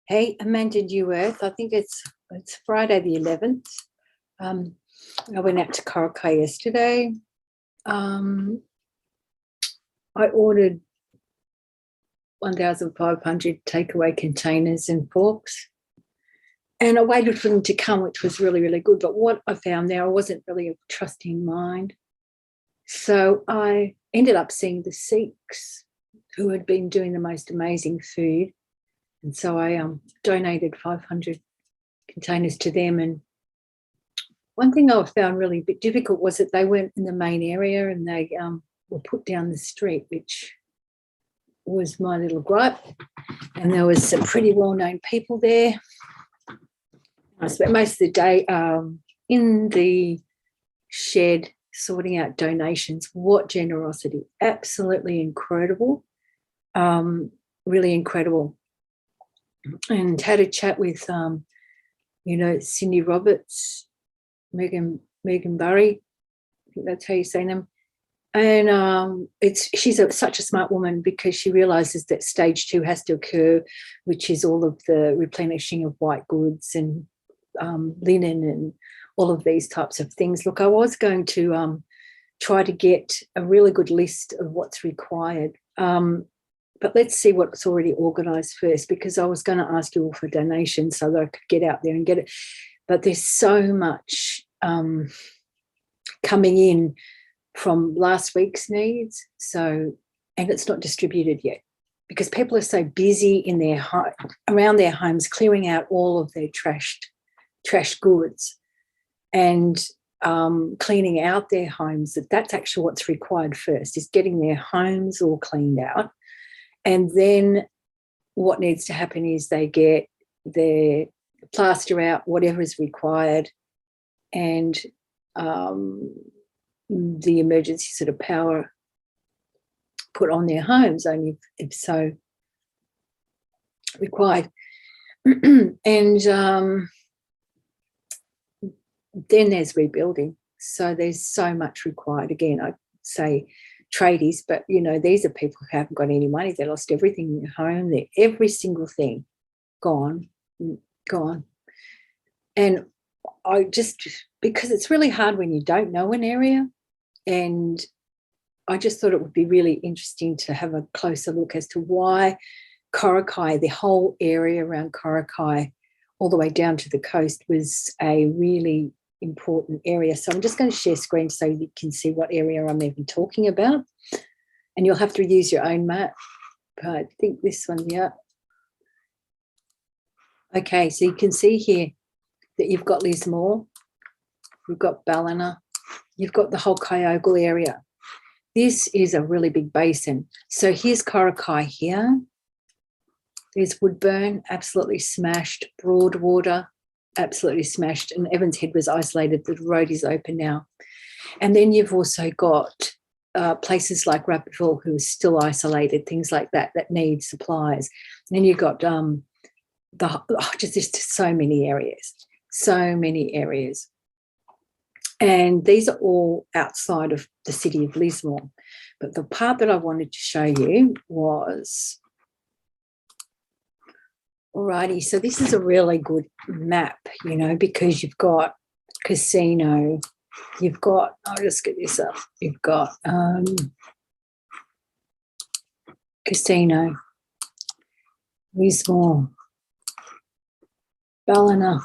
Hey, Amanda New Earth. I think it's Friday the 11th. I went out to Coraki yesterday. I ordered 1,500 takeaway containers and forks, and I waited for them to come, which was really, really good. But what I found there, I wasn't really a trusting mind. So I ended up seeing the Sikhs who had been doing the most amazing food. And so I donated 500 containers to them. And one thing I found really a bit difficult was that they weren't in the main area, and they were put down the street, which was my little gripe. And there was some pretty well-known people there. I spent most of the day in the shed sorting out donations. What generosity. Absolutely incredible. Really incredible. And had a chat with, Cindy Roberts, Megan Burry, I think that's how you say them. And she's such a smart woman, because she realises that stage 2 has to occur, which is all of the replenishing of white goods and linen and all of these types of things. Look, I was going to try to get a really good list of what's required. But let's see what's already organised first, because I was going to ask you all for donations so that I could get out there and get it. But there's so much coming in from last week's needs, and it's not distributed yet, because people are so busy in around their homes clearing out all of their trash goods and cleaning out their homes. That's actually what's required first, is getting their homes all cleaned out. And then what needs to happen is they get their plaster out, whatever is required, and the emergency sort of power put on their homes, only if so required. And then there's rebuilding. So there's so much required. Again, I'd say tradies, but these are people who haven't got any money. They lost everything in their home. Every single thing gone. And because it's really hard when you don't know an area, and I just thought it would be really interesting to have a closer look as to why Coraki, the whole area around Coraki, all the way down to the coast, was a really important area. So I'm just going to share screen so you can see what area I'm even talking about, and you'll have to use your own map. But I think this one, yeah. Okay, so you can see here that you've got Lismore, you've got Ballina, you've got the whole Kyogle area. This is a really big basin. So here's Coraki here. There's Woodburn, absolutely smashed. Broadwater, absolutely smashed. And Evans Head was isolated. The road is open now. And then you've also got places like Rappaville, who is still isolated, things like that need supplies. And then you've got just so many areas. And these are all outside of the city of Lismore. But the part that I wanted to show you was, alrighty, so this is a really good map, because you've got Casino, you've got, I'll just get this up, you've got Casino, Lismore, Ballina,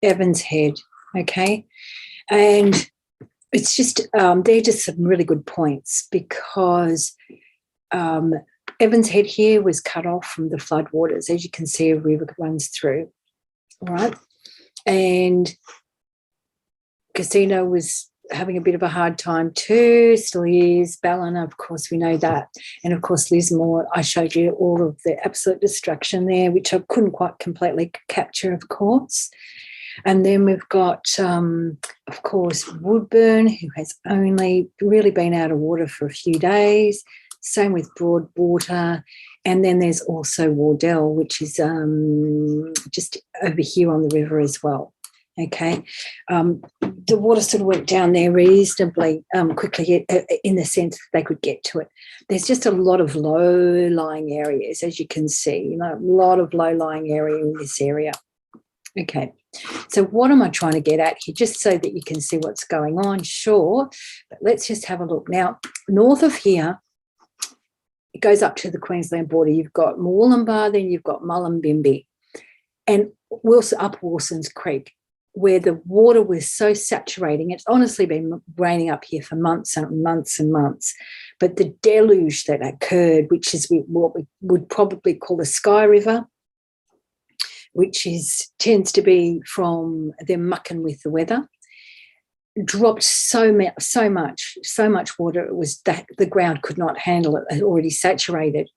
Evans Head, okay? And it's just, they're just some really good points, because Evans Head here was cut off from the floodwaters. As you can see, a river runs through, all right? And Casino was having a bit of a hard time too, still is. Ballina, of course, we know that. And, of course, Lismore, I showed you all of the absolute destruction there, which I couldn't quite completely capture, of course. And then we've got, of course, Woodburn, who has only really been out of water for a few days. Same with Broadwater. And then there's also Wardell, which is just over here on the river as well. Okay. the water sort of went down there reasonably quickly in the sense that they could get to it. There's just a lot of low-lying areas, as you can see, a lot of low-lying area in this area. Okay, so what am I trying to get at here? Just so that you can see what's going on, sure, but let's just have a look. Now, north of here, it goes up to the Queensland border. You've got Mooloolaba, then you've got Mullumbimby, and up Wilson's Creek, where the water was so saturating. It's honestly been raining up here for months and months and months. But the deluge that occurred, which is what we would probably call the Sky River, which tends to be from them mucking with the weather, dropped so much water. It was that the ground could not handle it. It had already saturated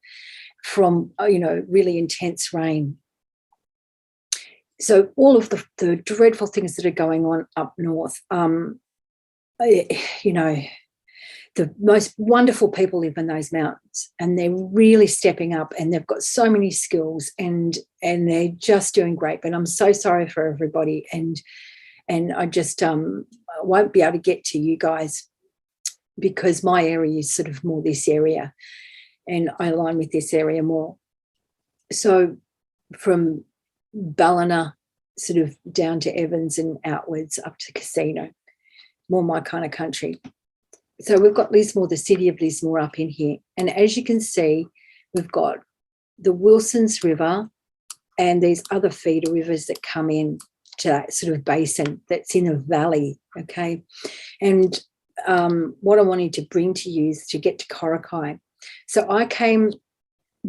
from really intense rain. So all of the dreadful things that are going on up north, the most wonderful people live in those mountains, and they're really stepping up, and they've got so many skills, and they're just doing great. But I'm so sorry for everybody, and I just won't be able to get to you guys because my area is sort of more this area, and I align with this area more. So from Ballina sort of down to Evans and outwards up to Casino, more my kind of country. So we've got Lismore, the city of Lismore up in here. And as you can see, we've got the Wilsons River and these other feeder rivers that come in to that sort of basin that's in a valley, okay? And what I wanted to bring to you is to get to Coraki. So I came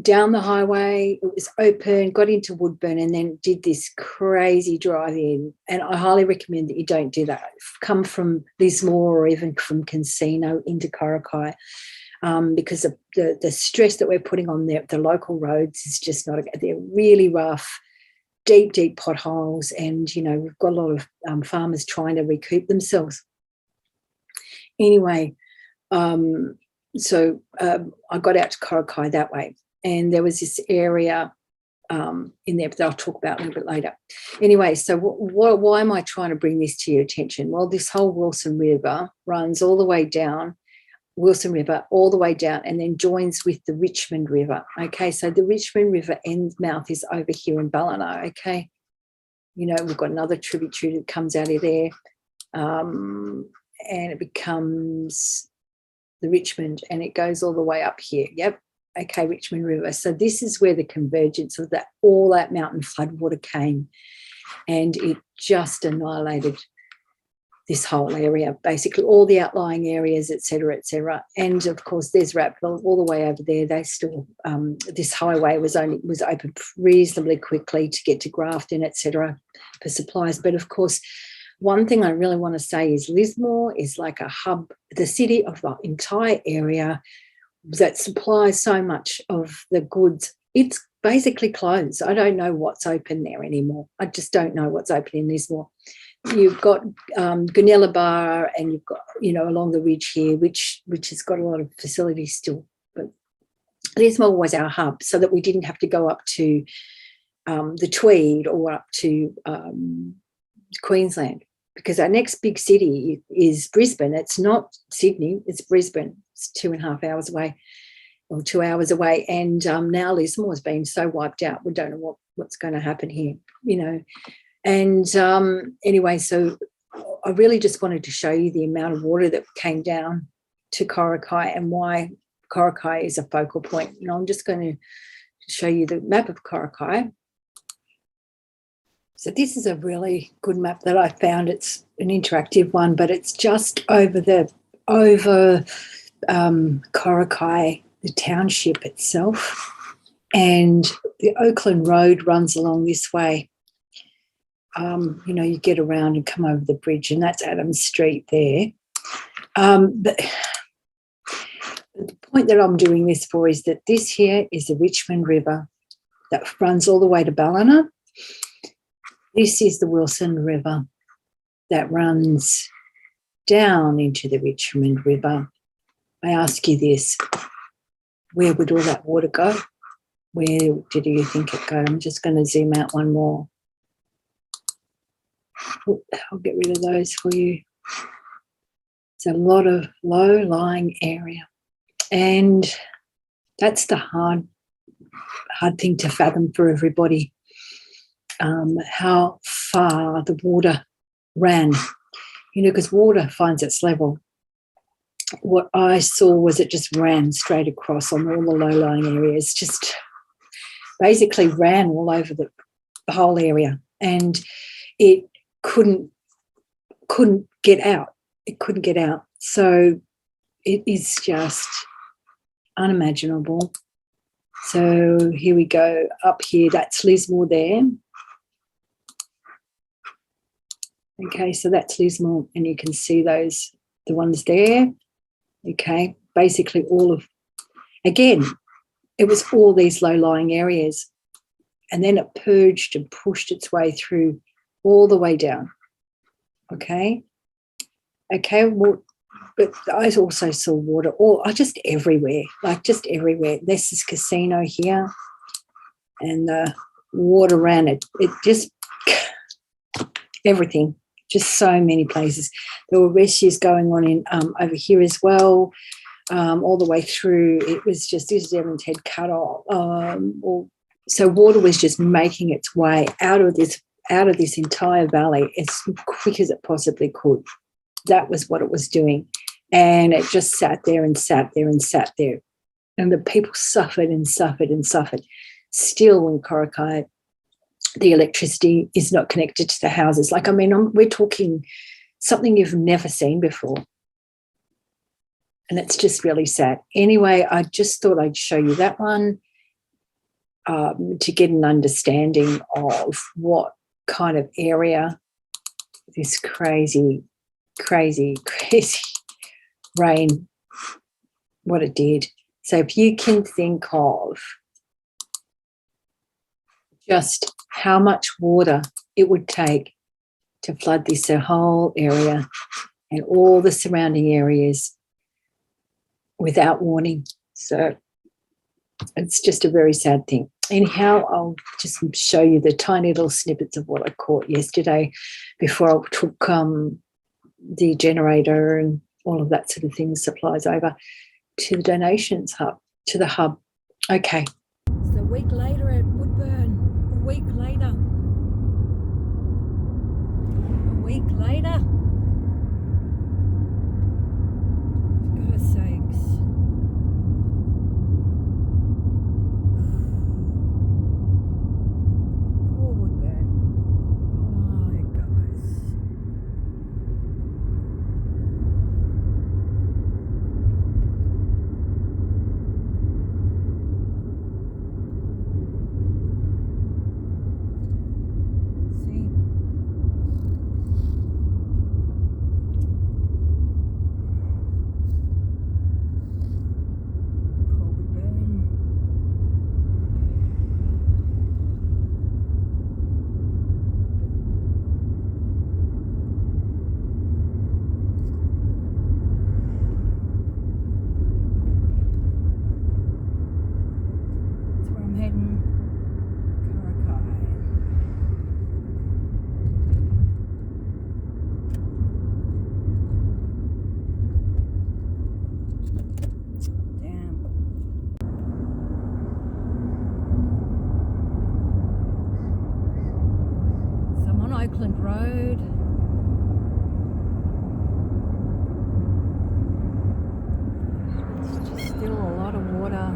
down the highway, it was open, got into Woodburn, and then did this crazy drive in. And I highly recommend that you don't do that. Come from Lismore or even from Casino into Coraki, because the stress that we're putting on the local roads is just not, they're really rough, deep potholes, and, we've got a lot of farmers trying to recoup themselves. Anyway, so I got out to Coraki that way. And there was this area in there that I'll talk about a little bit later. Anyway, so why am I trying to bring this to your attention? Well, this whole Wilson River runs all the way down, Wilson River all the way down, and then joins with the Richmond River. Okay, so the Richmond River end mouth is over here in Ballina. Okay, we've got another tributary that comes out of there, and it becomes the Richmond, and it goes all the way up here. Yep. Okay, Richmond River. So this is where the convergence of all that mountain floodwater came, and it just annihilated this whole area, basically all the outlying areas, et cetera, et cetera. And of course, there's Rapville all the way over there. They still, this highway was open reasonably quickly to get to Grafton, et cetera, for supplies. But of course, one thing I really want to say is Lismore is like a hub, the city of the entire area that supplies so much of the goods. It's basically closed. I don't know what's open there anymore. I just don't know what's open in Lismore. You've got Gunilla Bar, and you've got, along the ridge here, which has got a lot of facilities still. But Lismore was our hub, so that we didn't have to go up to the Tweed or up to Queensland, because our next big city is Brisbane. It's not Sydney, it's Brisbane. It's 2.5 hours away, or 2 hours away. And now Lismore has been so wiped out. We don't know what's going to happen here, And anyway, so I really just wanted to show you the amount of water that came down to Coraki and why Coraki is a focal point. I'm just going to show you the map of Coraki. So this is a really good map that I found. It's an interactive one, but it's just over Coraki, the township itself, and the Oakland Road runs along this way. You get around and come over the bridge, and that's Adams Street there. But the point that I'm doing this for is that this here is the Richmond River that runs all the way to Ballina. This is the Wilson River that runs down into the Richmond River. I ask you this, where would all that water go? Where did you think it go? I'm just going to zoom out one more. I'll get rid of those for you. It's a lot of low-lying area. And that's the hard thing to fathom for everybody, how far the water ran, because water finds its level. What I saw was it just ran straight across on all the low-lying areas, just basically ran all over the whole area, and it couldn't get out. It couldn't get out. So it is just unimaginable. So here we go up here. That's Lismore there. Okay, so that's Lismore, and you can see the ones there. Okay, basically again, it was all these low-lying areas, and then it purged and pushed its way through all the way down. Okay, well, but I also saw water just everywhere, just everywhere. This is casino here, and the water ran it just everything, just so many places. There were rescues going on in over here as well, all the way through. It was just, this is Evans Head cut off. So water was just making its way out of this entire valley as quick as it possibly could. That was what it was doing. And it just sat there and sat there and sat there. And the people suffered and suffered and suffered. Still in Coraki, the electricity is not connected to the houses. We're talking something you've never seen before. And it's just really sad. Anyway, I just thought I'd show you that one to get an understanding of what kind of area this crazy rain, what it did. So if you can think of just how much water it would take to flood this whole area and all the surrounding areas without warning. So it's just a very sad thing. Anyhow, I'll just show you the tiny little snippets of what I caught yesterday before I took the generator and all of that sort of thing, supplies over to the donations hub, to the hub. Okay. It's a week later at Woodburn. A week later. For God's sakes. Poor Woodburn. Oh, guys. Oakland Road. It's just still a lot of water.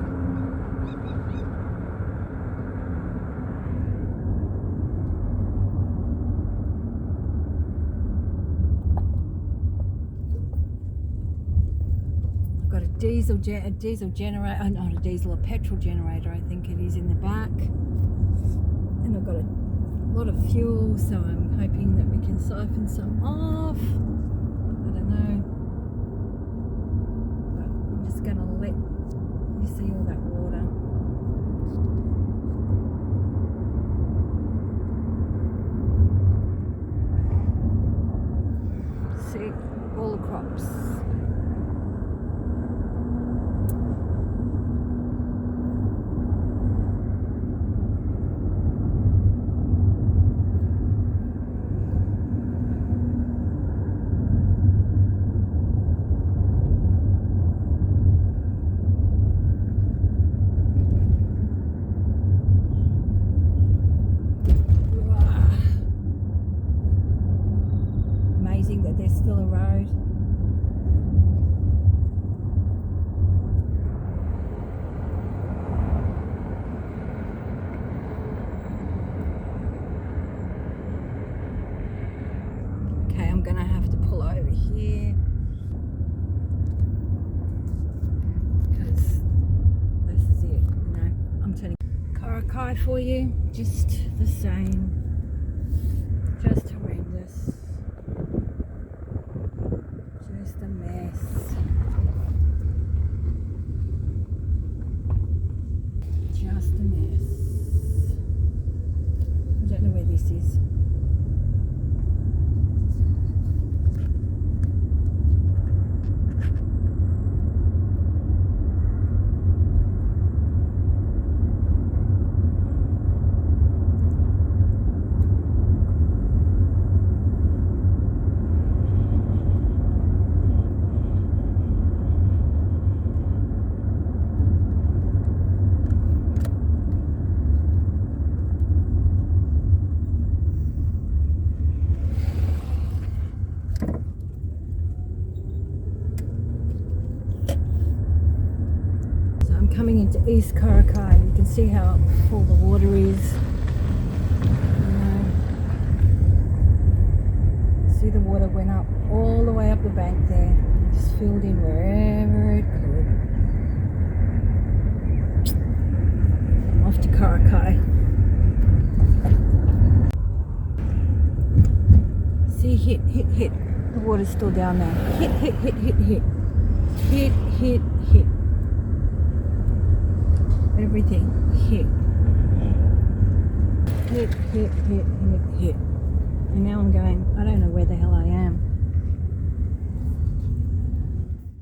I've got a diesel generator, not a diesel, a petrol generator I think it is in the back. And I've got a lot of fuel, so I'm hoping that we can siphon some off. I don't know, but I'm just going to let you see all that water. See all the crops. cry for you. Just the same. Just horrendous. Just a mess. Just a mess. I don't know where this is. Coming into East Coraki, you can see how full the water is. See, the water went up all the way up the bank there, and just filled in wherever it could. I'm off to Coraki. See, hit. The water's still down there. Hit. Everything hit. And now I'm going, I don't know where the hell I am.